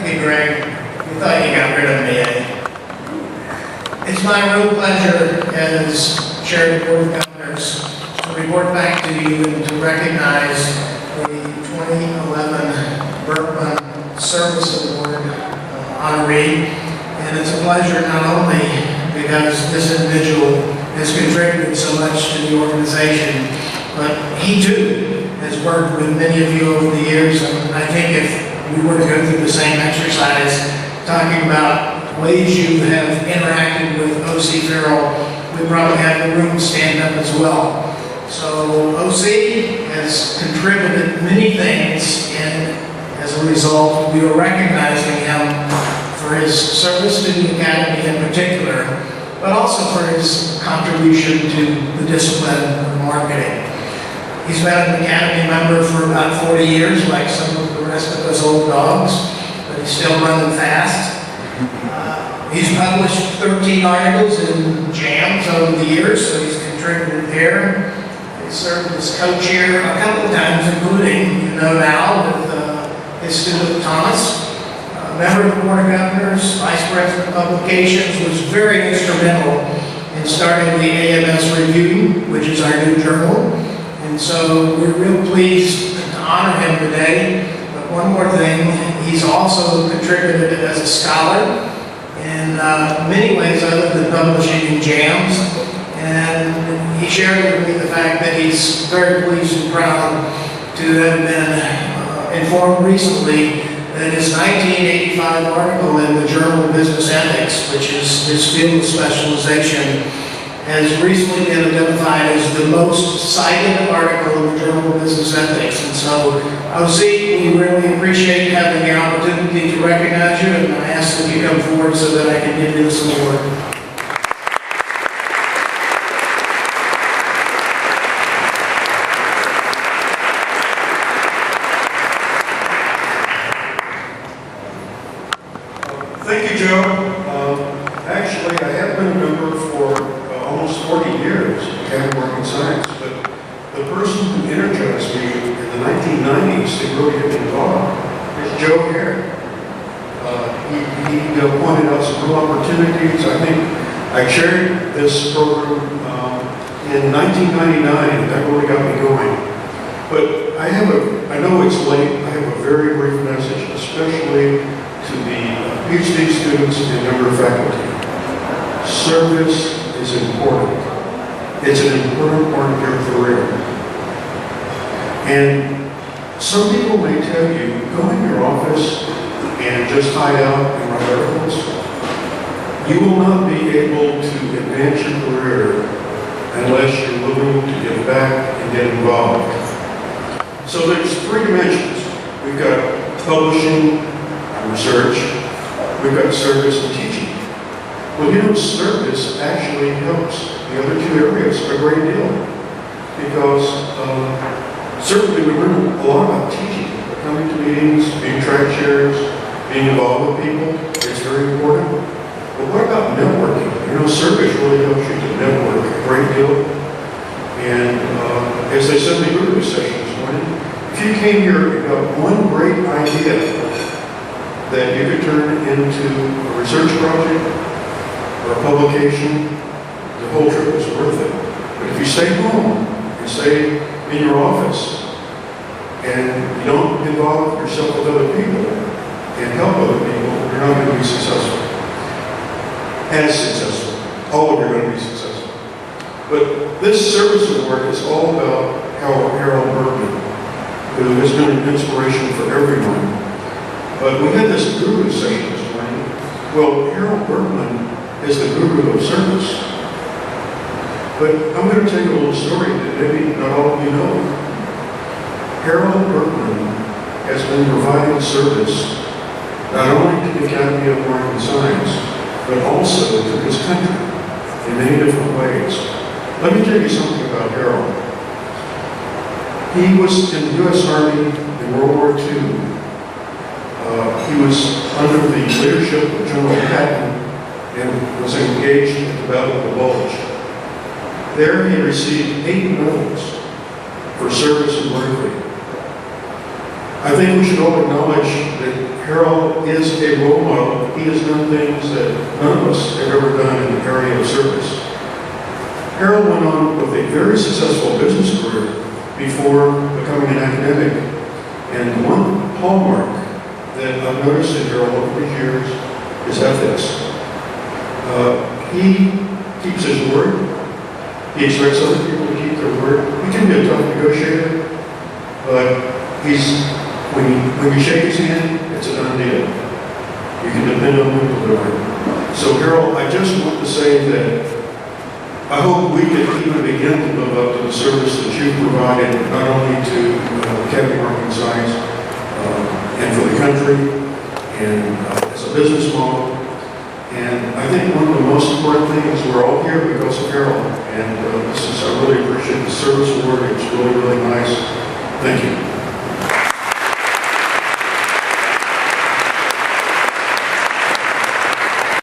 Hey Greg, you thought you got rid of me, eh? It's my real pleasure as Chair of the Board of Governors to report back to you and to recognize the 2011 Berkman Service Award honoree. And it's a pleasure not only because this individual has contributed so much to the organization, but he too has worked with many of you over the years. And I think if we were to go through the same exercise, talking about ways you have interacted with O.C. Ferrell, we probably have the room stand up as well. So O.C. has contributed many things, and as a result, we are recognizing him for his service to the Academy in particular, but also for his contribution to the discipline of marketing. He's been an Academy member for about 40 years, like some of the rest of us old dogs, but he's still running fast. He's published 13 articles in JAMS over the years, so he's contributed there. He served as co-chair a couple of times, including, now, with his student Thomas. Member of the Board of Governors, Vice President of Publications, was very instrumental in starting the AMS Review, which is our new journal. And so we're real pleased to honor him today. But one more thing, he's also contributed as a scholar in many ways other than publishing in JAMS. And he shared with me the fact that he's very pleased and proud to have been informed recently that his 1985 article in the Journal of Business Ethics, which is his field of specialization, has recently been identified as the most cited article in the Journal of Business Ethics. And so, O.C., we really appreciate having the opportunity to recognize you, and I ask that you come forward so that I can give you this award. Thank you, Joe. Actually, I have been a member for almost 40 years at Berkman Science, but the person who energized me in the 1990s to really get involved is Joe here. He pointed out some real opportunities. I think I chaired this program in 1999, and that really got me going. But I know it's late, I have a very brief message, especially to the PhD students and member faculty. Service is important. It's an important part of your career. And some people may tell you, go in your office and just hide out and write articles. You will not be able to advance your career unless you're willing to give back and get involved. So there's three dimensions. We've got publishing, research, we've got service and teaching. Well, service actually helps the other two areas a great deal, because certainly we learn a lot about teaching, coming to meetings, being track chairs, being involved with people. It's very important. But what about networking? Service really helps you to network a great deal. And as they said in the earlier session this morning, if you came here and got one great idea that you could turn into a research project or a publication, the whole trip was worth it. But if you stay home and stay in your office and you don't involve yourself with other people and help other people, you're not going to be successful. All of you are going to be successful. But this service award is all about Ferrell Berkman, who has been an inspiration for everyone. But we had this guru session this morning. Well, Ferrell Berkman is the guru of service. But I'm going to tell you a little story that maybe not all of you know. Ferrell Berkman has been providing service not only to the Academy of Art and Science, but also to his country in many different ways. Let me tell you something about Ferrell. He was in the U.S. Army in World War II. He was under the leadership of General Patton and was engaged in the Battle of the Bulge. There he received 8 medals for service and bravery. I think we should all acknowledge that Ferrell is a role model. He has done things that none of us have ever done in the area of service. Ferrell went on with a very successful business career before becoming an academic. And one hallmark that I've noticed in Ferrell over the years is ethics. He keeps his word. He expects other people to keep their word. He can be a tough negotiator, but when you shake his hand, it's a done deal. You can depend on him to deliver. So, Ferrell, I just want to say that I hope we can even begin to live up to the service that you've provided, not only to Academy Marketing Science and for the country, and as a business model. And I think one of the most important things, we're all here because of Ferrell. And I really appreciate the service award. It was really, really nice. Thank you.